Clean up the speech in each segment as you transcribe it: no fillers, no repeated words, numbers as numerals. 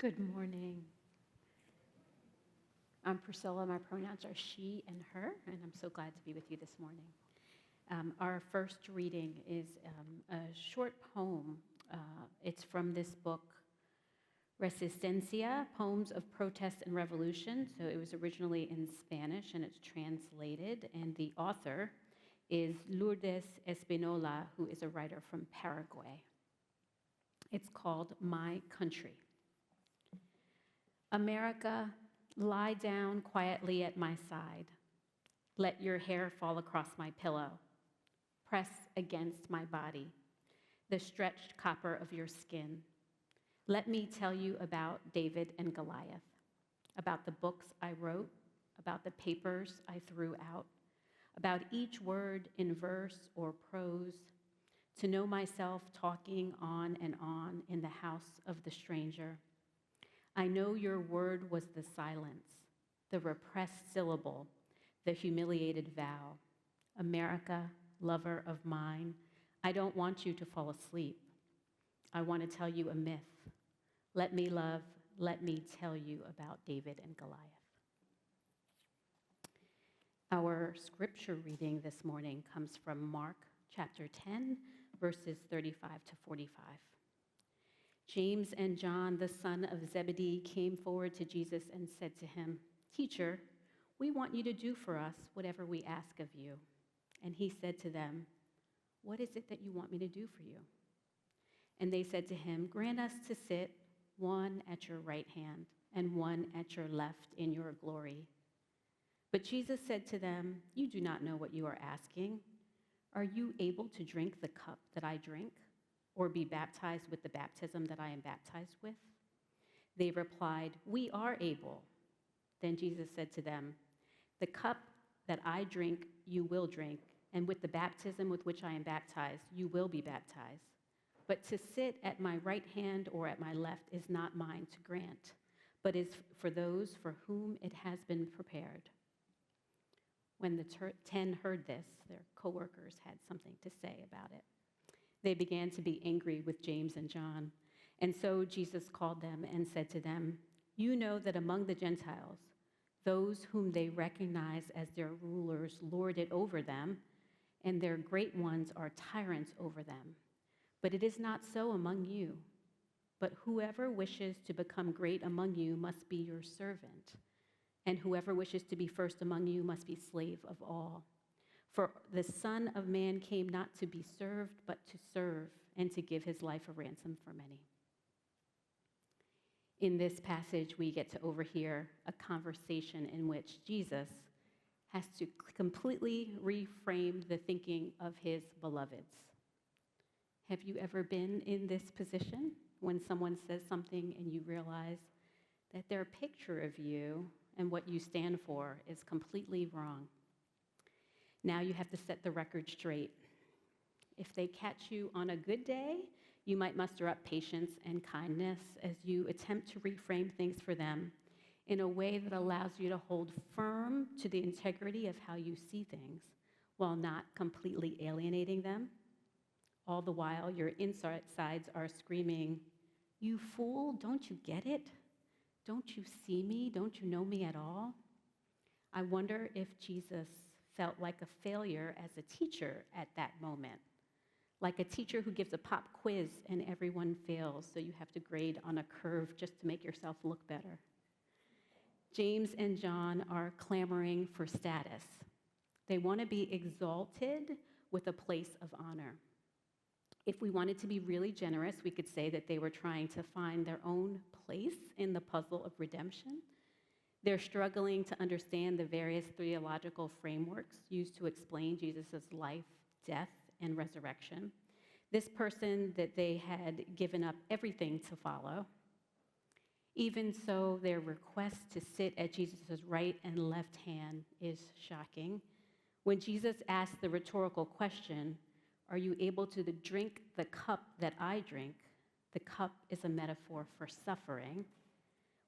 Good morning. I'm Priscilla. My pronouns are she and her, and I'm so glad to be with you this morning. Our first reading is a short poem. It's from this book, Resistencia, Poems of Protest and Revolution. So it was originally in Spanish, and it's translated, and the author is Lourdes Espinola, who is a writer from Paraguay. It's called My Country. America, lie down quietly at my side. Let your hair fall across my pillow. Press against my body, the stretched copper of your skin. Let me tell you about David and Goliath, about the books I wrote, about the papers I threw out, about each word in verse or prose, to know myself talking on and on in the house of the stranger. I know your word was the silence, the repressed syllable, the humiliated vow. America, lover of mine, I don't want you to fall asleep. I want to tell you a myth. Let me love, let me tell you about David and Goliath. Our scripture reading this morning comes from Mark chapter 10, verses 35 to 45. James and John, the son of Zebedee, came forward to Jesus and said to him, "Teacher, we want you to do for us whatever we ask of you." And he said to them, "What is it that you want me to do for you?" And they said to him, "Grant us to sit, one at your right hand and one at your left in your glory." But Jesus said to them, "You do not know what you are asking. Are you able to drink the cup that I drink, or be baptized with the baptism that I am baptized with?" They replied, "We are able." Then Jesus said to them, "The cup that I drink, you will drink, and with the baptism with which I am baptized, you will be baptized. But to sit at my right hand or at my left is not mine to grant, but is for those for whom it has been prepared." When the 10 heard this, their co-workers had something to say about it. They began to be angry with James and John. And so Jesus called them and said to them, "You know that among the Gentiles, those whom they recognize as their rulers lord it over them, and their great ones are tyrants over them. But it is not so among you. But whoever wishes to become great among you must be your servant, and whoever wishes to be first among you must be slave of all. For the Son of Man came not to be served, but to serve, and to give his life a ransom for many." In this passage, we get to overhear a conversation in which Jesus has to completely reframe the thinking of his beloveds. Have you ever been in this position when someone says something and you realize that their picture of you and what you stand for is completely wrong? Now you have to set the record straight. If they catch you on a good day, you might muster up patience and kindness as you attempt to reframe things for them in a way that allows you to hold firm to the integrity of how you see things while not completely alienating them. All the while, your insides are screaming, "You fool, don't you get it? Don't you see me? Don't you know me at all?" I wonder if Jesus felt like a failure as a teacher at that moment, like a teacher who gives a pop quiz and everyone fails, so you have to grade on a curve just to make yourself look better. James and John are clamoring for status. They want to be exalted with a place of honor. If we wanted to be really generous, we could say that they were trying to find their own place in the puzzle of redemption. They're struggling to understand the various theological frameworks used to explain Jesus' life, death, and resurrection. This person that they had given up everything to follow. Even so, their request to sit at Jesus' right and left hand is shocking. When Jesus asked the rhetorical question, "Are you able to drink the cup that I drink?" the cup is a metaphor for suffering.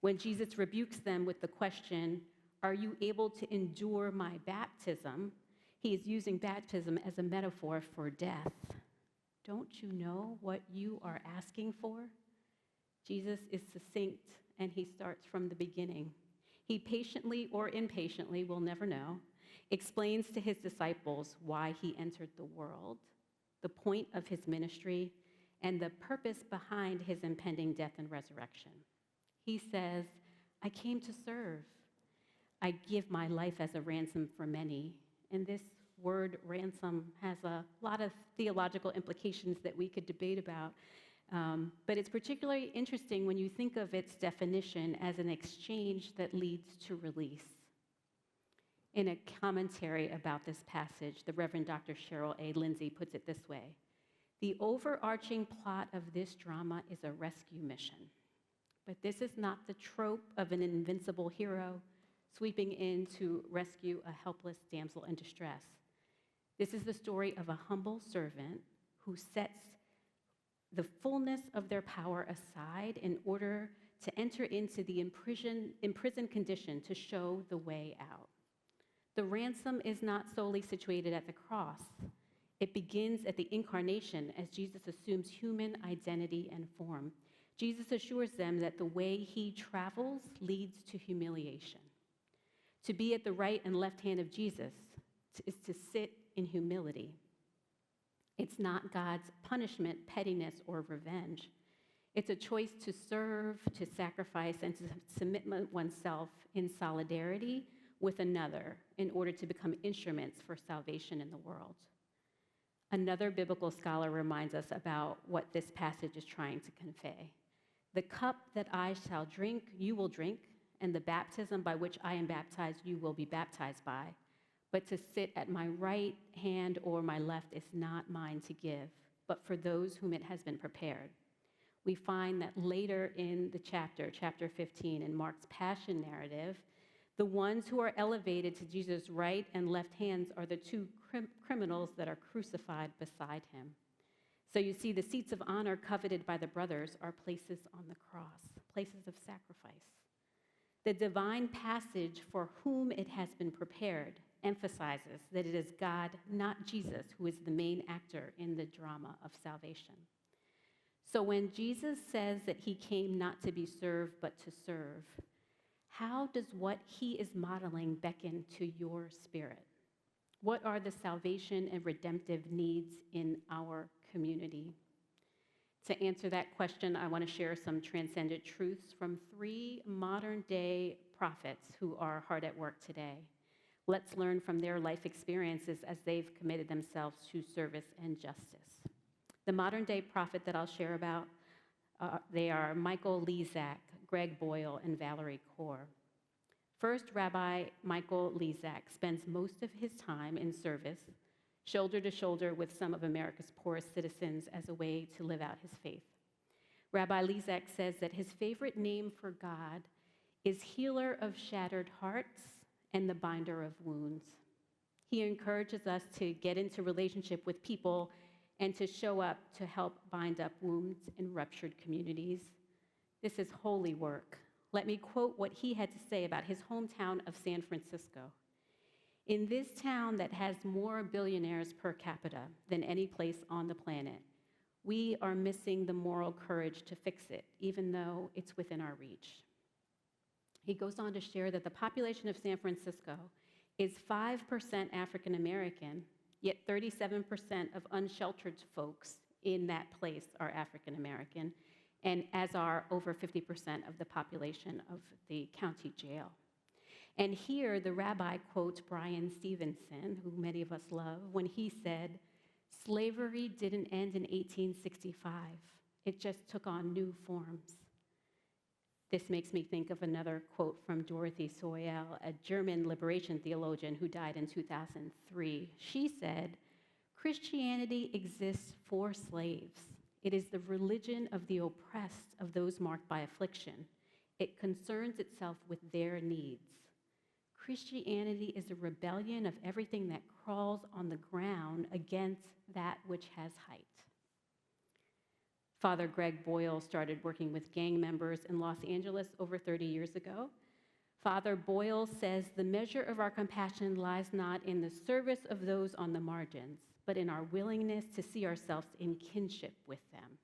When Jesus rebukes them with the question, "Are you able to endure my baptism?" he is using baptism as a metaphor for death. Don't you know what you are asking for? Jesus is succinct, and he starts from the beginning. He patiently or impatiently, we'll never know, explains to his disciples why he entered the world, the point of his ministry, and the purpose behind his impending death and resurrection. He says, I came to serve. I give my life as a ransom for many. And this word ransom has a lot of theological implications that we could debate about. But it's particularly interesting when you think of its definition as an exchange that leads to release. In a commentary about this passage, the Reverend Dr. Cheryl A. Lindsay puts it this way: the overarching plot of this drama is a rescue mission. But this is not the trope of an invincible hero sweeping in to rescue a helpless damsel in distress. This is the story of a humble servant who sets the fullness of their power aside in order to enter into the imprisoned condition to show the way out. The ransom is not solely situated at the cross. It begins at the incarnation as Jesus assumes human identity and form. Jesus assures them that the way he travels leads to humiliation. To be at the right and left hand of Jesus is to sit in humility. It's not God's punishment, pettiness, or revenge. It's a choice to serve, to sacrifice, and to submit oneself in solidarity with another in order to become instruments for salvation in the world. Another biblical scholar reminds us about what this passage is trying to convey. The cup that I shall drink, you will drink, and the baptism by which I am baptized, you will be baptized by. But to sit at my right hand or my left is not mine to give, but for those whom it has been prepared. We find that later in the chapter 15, in Mark's Passion narrative, the ones who are elevated to Jesus' right and left hands are the two criminals that are crucified beside him. So you see, the seats of honor coveted by the brothers are places on the cross, places of sacrifice. The divine passage for whom it has been prepared emphasizes that it is God, not Jesus, who is the main actor in the drama of salvation. So when Jesus says that he came not to be served, but to serve, how does what he is modeling beckon to your spirit? What are the salvation and redemptive needs in our community? To answer that question, I want to share some transcendent truths from 3 modern-day prophets who are hard at work today. Let's learn from their life experiences as they've committed themselves to service and justice. The modern-day prophet that I'll share about, they are Michael Lezak, Greg Boyle, and Valerie Kaur. First, Rabbi Michael Lezak spends most of his time in service, shoulder to shoulder with some of America's poorest citizens as a way to live out his faith. Rabbi Lezak says that his favorite name for God is healer of shattered hearts and the binder of wounds. He encourages us to get into relationship with people and to show up to help bind up wounds in ruptured communities. This is holy work. Let me quote what he had to say about his hometown of San Francisco. In this town that has more billionaires per capita than any place on the planet, we are missing the moral courage to fix it, even though it's within our reach. He goes on to share that the population of San Francisco is 5% African American, yet 37% of unsheltered folks in that place are African American, and as are over 50% of the population of the county jail. And here, the rabbi quotes Brian Stevenson, who many of us love, when he said, "Slavery didn't end in 1865. It just took on new forms." This makes me think of another quote from Dorothy Soyel, a German liberation theologian who died in 2003. She said, "Christianity exists for slaves. It is the religion of the oppressed, of those marked by affliction. It concerns itself with their needs. Christianity is a rebellion of everything that crawls on the ground against that which has height." Father Greg Boyle started working with gang members in Los Angeles over 30 years ago. Father Boyle says the measure of our compassion lies not in the service of those on the margins, but in our willingness to see ourselves in kinship with them.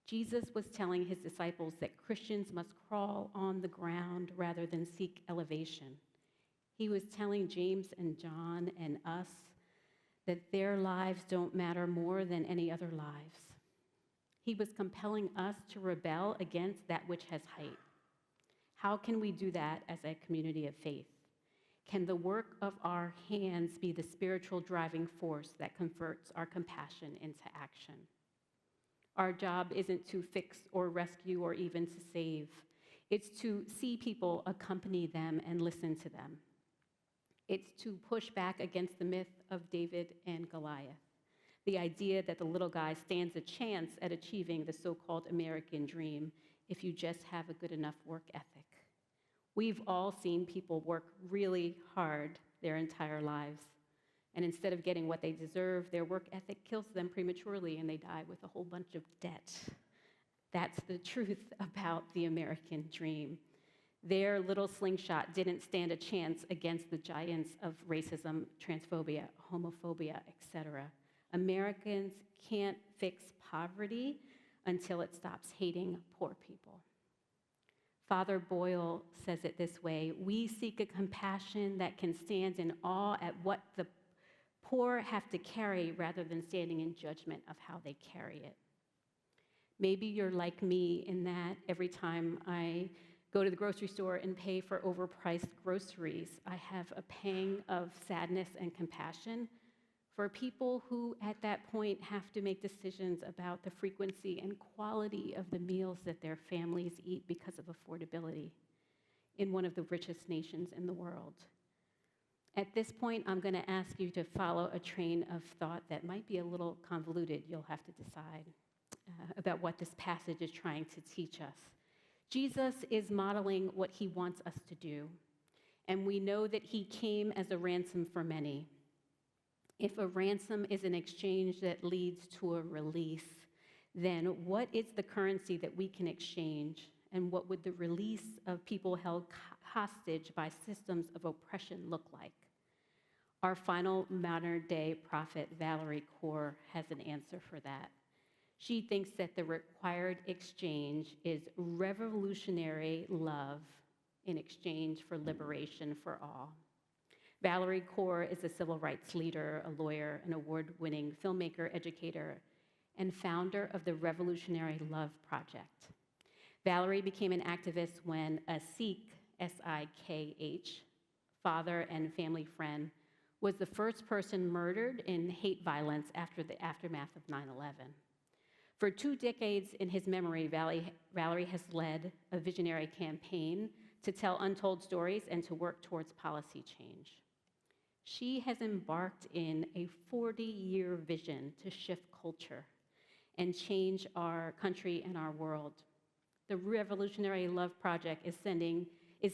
Jesus was telling his disciples that Christians must crawl on the ground rather than seek elevation. He was telling James and John and us that their lives don't matter more than any other lives. He was compelling us to rebel against that which has height. How can we do that as a community of faith? Can the work of our hands be the spiritual driving force that converts our compassion into action? Our job isn't to fix or rescue or even to save. It's to see people, accompany them, and listen to them. It's to push back against the myth of David and Goliath, the idea that the little guy stands a chance at achieving the so-called American dream if you just have a good enough work ethic. We've all seen people work really hard their entire lives, and instead of getting what they deserve, their work ethic kills them prematurely and they die with a whole bunch of debt. That's the truth about the American dream. Their little slingshot didn't stand a chance against the giants of racism, transphobia, homophobia, etc. Americans can't fix poverty until it stops hating poor people. Father Boyle says it this way: we seek a compassion that can stand in awe at what the poor have to carry rather than standing in judgment of how they carry it. Maybe you're like me in that every time I go to the grocery store and pay for overpriced groceries, I have a pang of sadness and compassion for people who at that point have to make decisions about the frequency and quality of the meals that their families eat because of affordability in one of the richest nations in the world. At this point, I'm going to ask you to follow a train of thought that might be a little convoluted. You'll have to decide about what this passage is trying to teach us. Jesus is modeling what he wants us to do, and we know that he came as a ransom for many. If a ransom is an exchange that leads to a release, then what is the currency that we can exchange, and what would the release of people held hostage by systems of oppression look like? Our final modern-day prophet, Valerie Kaur, has an answer for that. She thinks that the required exchange is revolutionary love in exchange for liberation for all. Valerie Kaur is a civil rights leader, a lawyer, an award-winning filmmaker, educator, and founder of the Revolutionary Love Project. Valerie became an activist when a Sikh, S-I-K-H, father and family friend, was the first person murdered in hate violence after the aftermath of 9/11. For 2 decades in his memory, Valerie has led a visionary campaign to tell untold stories and to work towards policy change. She has embarked in a 40-year vision to shift culture and change our country and our world. The Revolutionary Love Project is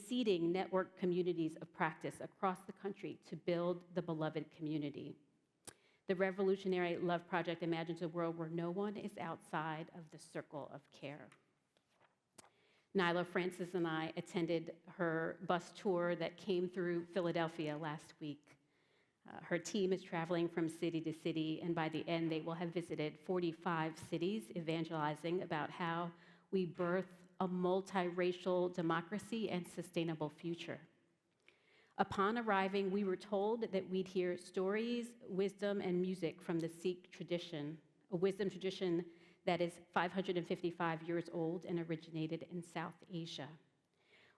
seeding network communities of practice across the country to build the beloved community. The Revolutionary Love Project imagines a world where no one is outside of the circle of care. Nyla Francis and I attended her bus tour that came through Philadelphia last week. Her team is traveling from city to city, and by the end, they will have visited 45 cities, evangelizing about how we birth a multiracial democracy and sustainable future. Upon arriving, we were told that we'd hear stories, wisdom, and music from the Sikh tradition, a wisdom tradition that is 555 years old and originated in South Asia.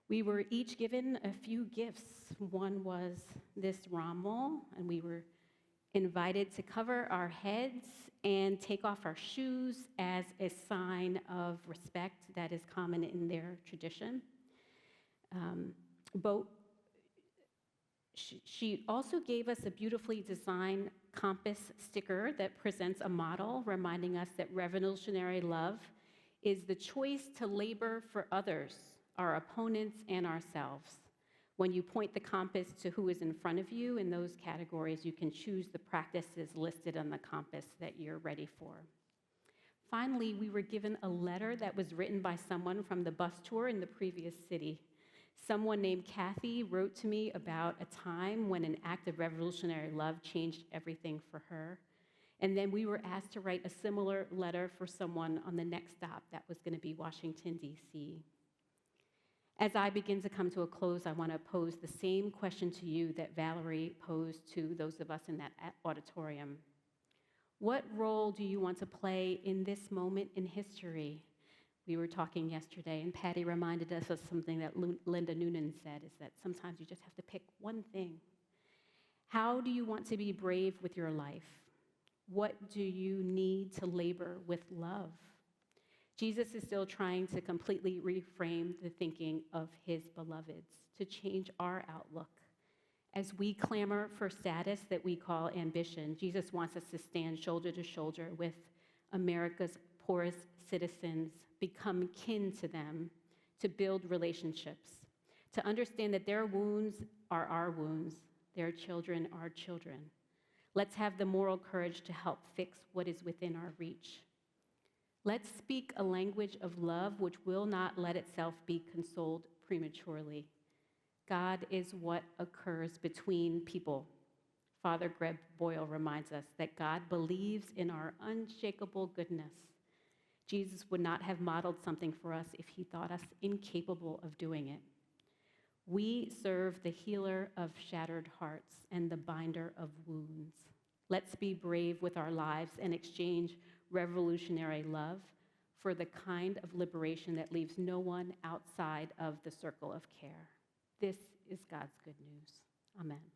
We were each given a few gifts. One was this ramal, and we were invited to cover our heads and take off our shoes as a sign of respect that is common in their tradition. She also gave us a beautifully designed compass sticker that presents a model reminding us that revolutionary love is the choice to labor for others, our opponents, and ourselves. When you point the compass to who is in front of you in those categories, you can choose the practices listed on the compass that you're ready for. Finally, we were given a letter that was written by someone from the bus tour in the previous city. Someone named Kathy wrote to me about a time when an act of revolutionary love changed everything for her. And then we were asked to write a similar letter for someone on the next stop that was going to be Washington, D.C. As I begin to come to a close, I want to pose the same question to you that Valerie posed to those of us in that auditorium. What role do you want to play in this moment in history? We were talking yesterday, and Patty reminded us of something that Linda Noonan said, is that sometimes you just have to pick one thing. How do you want to be brave with your life? What do you need to labor with love? Jesus is still trying to completely reframe the thinking of his beloveds, to change our outlook. As we clamor for status that we call ambition, Jesus wants us to stand shoulder to shoulder with America's poorest citizens, become kin to them, to build relationships, to understand that their wounds are our wounds, their children are children. Let's have the moral courage to help fix what is within our reach. Let's speak a language of love which will not let itself be consoled prematurely. God is what occurs between people. Father Greg Boyle reminds us that God believes in our unshakable goodness. Jesus would not have modeled something for us if he thought us incapable of doing it. We serve the healer of shattered hearts and the binder of wounds. Let's be brave with our lives and exchange revolutionary love for the kind of liberation that leaves no one outside of the circle of care. This is God's good news. Amen.